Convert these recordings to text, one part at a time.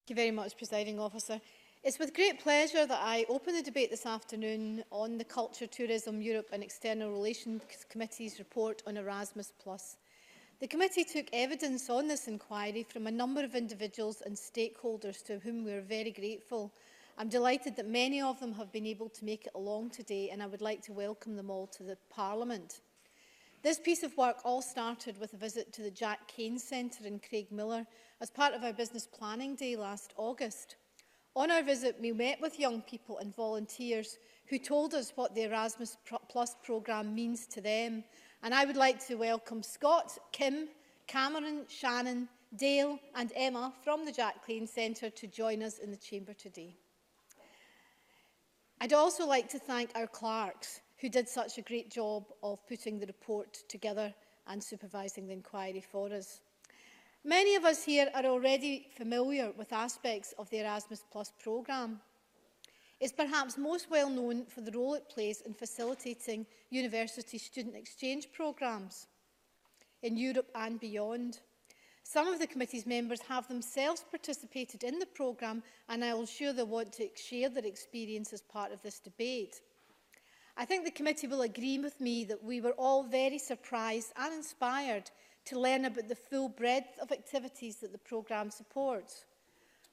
Thank you very much, Presiding Officer. It's with great pleasure that I open the debate this afternoon on the Culture, Tourism, Europe and External Relations Committee's report on Erasmus+. The committee took evidence on this inquiry from a number of individuals and stakeholders to whom we are very grateful. I'm delighted that many of them have been able to make it along today, and I would like to welcome them all to the Parliament. This piece of work all started with a visit to the Jack Cain Centre in Craigmillar as part of our Business Planning Day last August. On our visit, we met with young people and volunteers who told us what the Erasmus Plus programme means to them. And I would like to welcome Scott, Kim, Cameron, Shannon, Dale and Emma from the Jack Cain Centre to join us in the chamber today. I'd also like to thank our clerks who did such a great job of putting the report together and supervising the inquiry for us. Many of us here are already familiar with aspects of the Erasmus Plus programme. It's perhaps most well known for the role it plays in facilitating university student exchange programmes in Europe and beyond. Some of the committee's members have themselves participated in the programme, and I am sure they want to share their experience as part of this debate. I think the committee will agree with me that we were all very surprised and inspired to learn about the full breadth of activities that the programme supports.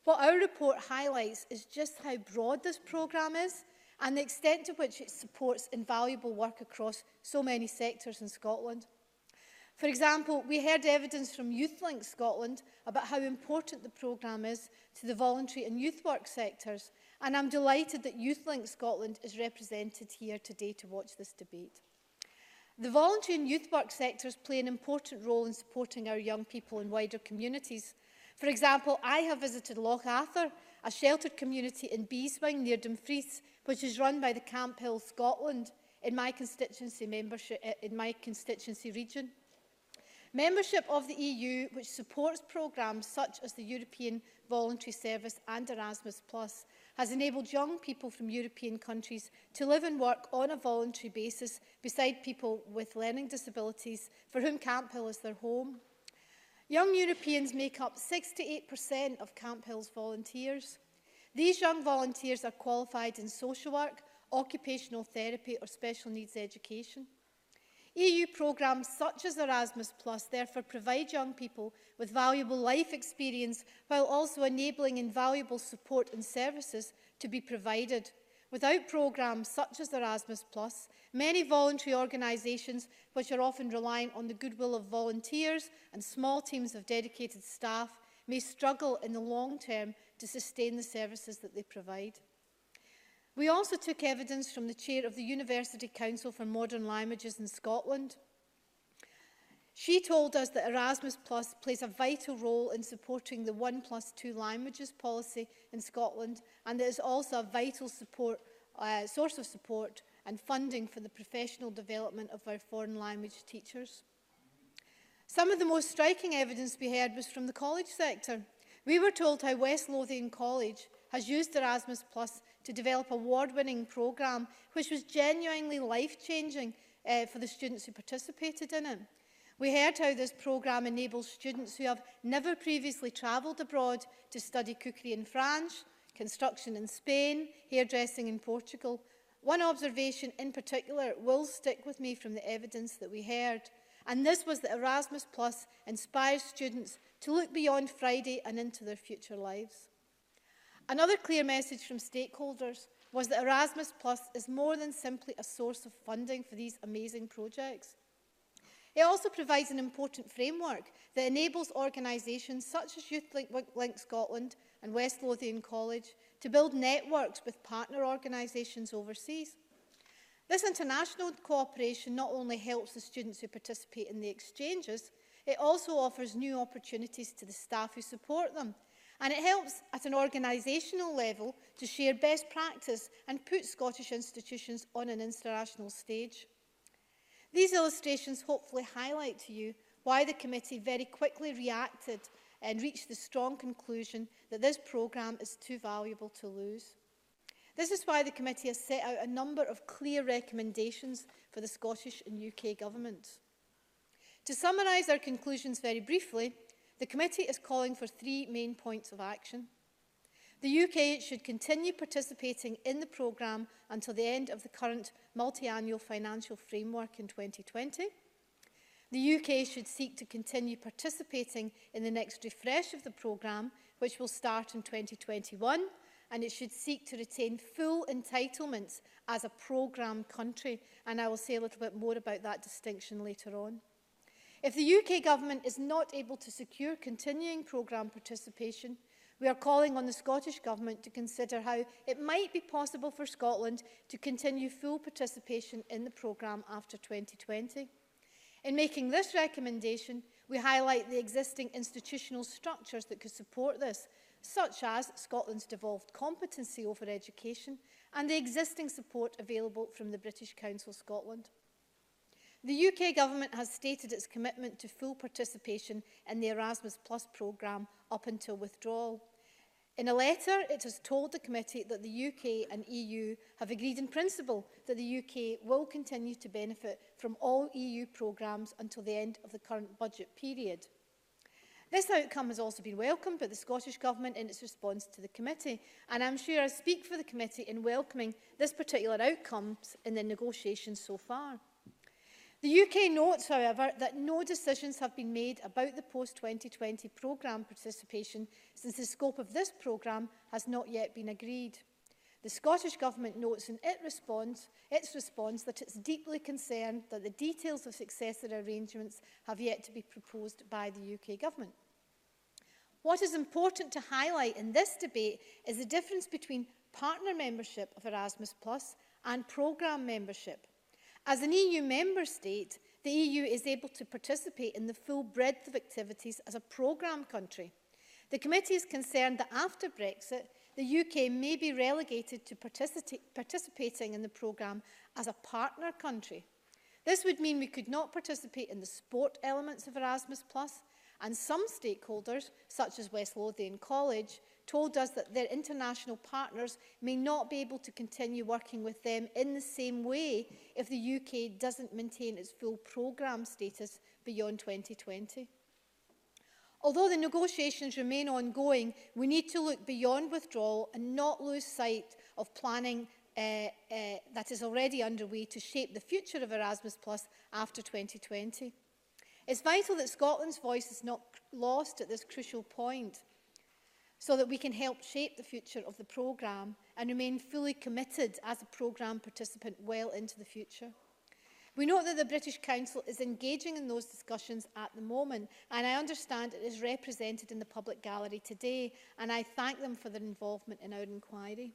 What our report highlights is just how broad this programme is and the extent to which it supports invaluable work across so many sectors in Scotland. For example, we heard evidence from YouthLink Scotland about how important the programme is to the voluntary and youth work sectors, and I'm delighted that YouthLink Scotland is represented here today to watch this debate. The voluntary and youth work sectors play an important role in supporting our young people in wider communities. For example, I have visited Loch Ather, a sheltered community in Beeswing near Dumfries, which is run by the Camp Hill Scotland in my constituency region. Membership of the EU, which supports programmes such as the European Voluntary Service and Erasmus+, has enabled young people from European countries to live and work on a voluntary basis beside people with learning disabilities for whom Camp Hill is their home. Young Europeans make up 68% of Camp Hill's volunteers. These young volunteers are qualified in social work, occupational therapy or special needs education. EU programmes such as Erasmus therefore provide young people with valuable life experience while also enabling invaluable support and services to be provided. Without programmes such as Erasmus many voluntary organisations, which are often reliant on the goodwill of volunteers and small teams of dedicated staff, may struggle in the long term to sustain the services that they provide. We also took evidence from the chair of the University Council for Modern Languages in Scotland. She told us that Erasmus plays a vital role in supporting the 1+2 languages policy in Scotland, and it is also a vital source of support and funding for the professional development of our foreign language teachers. Some of the most striking evidence we heard was from the college sector. We were told how West Lothian College has used Erasmus to develop an award-winning programme which was genuinely life-changing for the students who participated in it. We heard how this programme enables students who have never previously travelled abroad to study cookery in France, construction in Spain, hairdressing in Portugal. One observation in particular will stick with me from the evidence that we heard, and this was that Erasmus inspires students to look beyond Friday and into their future lives. Another clear message from stakeholders was that Erasmus is more than simply a source of funding for these amazing projects. It also provides an important framework that enables organisations such as YouthLink Scotland and West Lothian College to build networks with partner organisations overseas. This international cooperation not only helps the students who participate in the exchanges, it also offers new opportunities to the staff who support them. And it helps at an organisational level to share best practice and put Scottish institutions on an international stage. These illustrations hopefully highlight to you why the committee very quickly reacted and reached the strong conclusion that this programme is too valuable to lose. This is why the committee has set out a number of clear recommendations for the Scottish and UK governments. To summarise our conclusions very briefly, the committee is calling for 3 main points of action. The UK should continue participating in the programme until the end of the current multi-annual financial framework in 2020. The UK should seek to continue participating in the next refresh of the programme, which will start in 2021, and it should seek to retain full entitlements as a programme country, and I will say a little bit more about that distinction later on. If the UK Government is not able to secure continuing programme participation, we are calling on the Scottish Government to consider how it might be possible for Scotland to continue full participation in the programme after 2020. In making this recommendation, we highlight the existing institutional structures that could support this, such as Scotland's devolved competency over education and the existing support available from the British Council Scotland. The UK Government has stated its commitment to full participation in the Erasmus Plus programme up until withdrawal. In a letter, it has told the committee that the UK and EU have agreed in principle that the UK will continue to benefit from all EU programmes until the end of the current budget period. This outcome has also been welcomed by the Scottish Government in its response to the committee, and I'm sure I speak for the committee in welcoming this particular outcome in the negotiations so far. The UK notes, however, that no decisions have been made about the post-2020 programme participation since the scope of this programme has not yet been agreed. The Scottish Government notes in its response that it's deeply concerned that the details of successor arrangements have yet to be proposed by the UK Government. What is important to highlight in this debate is the difference between partner membership of Erasmus Plus and programme membership. As an EU member state, the EU is able to participate in the full breadth of activities as a programme country. The committee is concerned that after Brexit, the UK may be relegated to participating in the programme as a partner country. This would mean we could not participate in the sport elements of Erasmus+, and some stakeholders, such as West Lothian College, told us that their international partners may not be able to continue working with them in the same way if the UK doesn't maintain its full programme status beyond 2020. Although the negotiations remain ongoing, we need to look beyond withdrawal and not lose sight of planning that is already underway to shape the future of Erasmus Plus after 2020. It's vital that Scotland's voice is not lost at this crucial point, so that we can help shape the future of the programme and remain fully committed as a programme participant well into the future. We note that the British Council is engaging in those discussions at the moment, and I understand it is represented in the public gallery today, and I thank them for their involvement in our inquiry.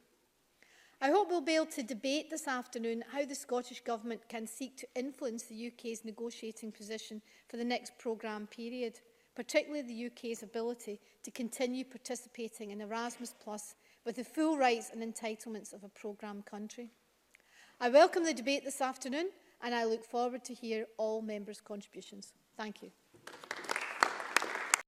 I hope we'll be able to debate this afternoon how the Scottish Government can seek to influence the UK's negotiating position for the next programme period, particularly the UK's ability to continue participating in Erasmus Plus with the full rights and entitlements of a programme country. I welcome the debate this afternoon, and I look forward to hear all members' contributions. Thank you.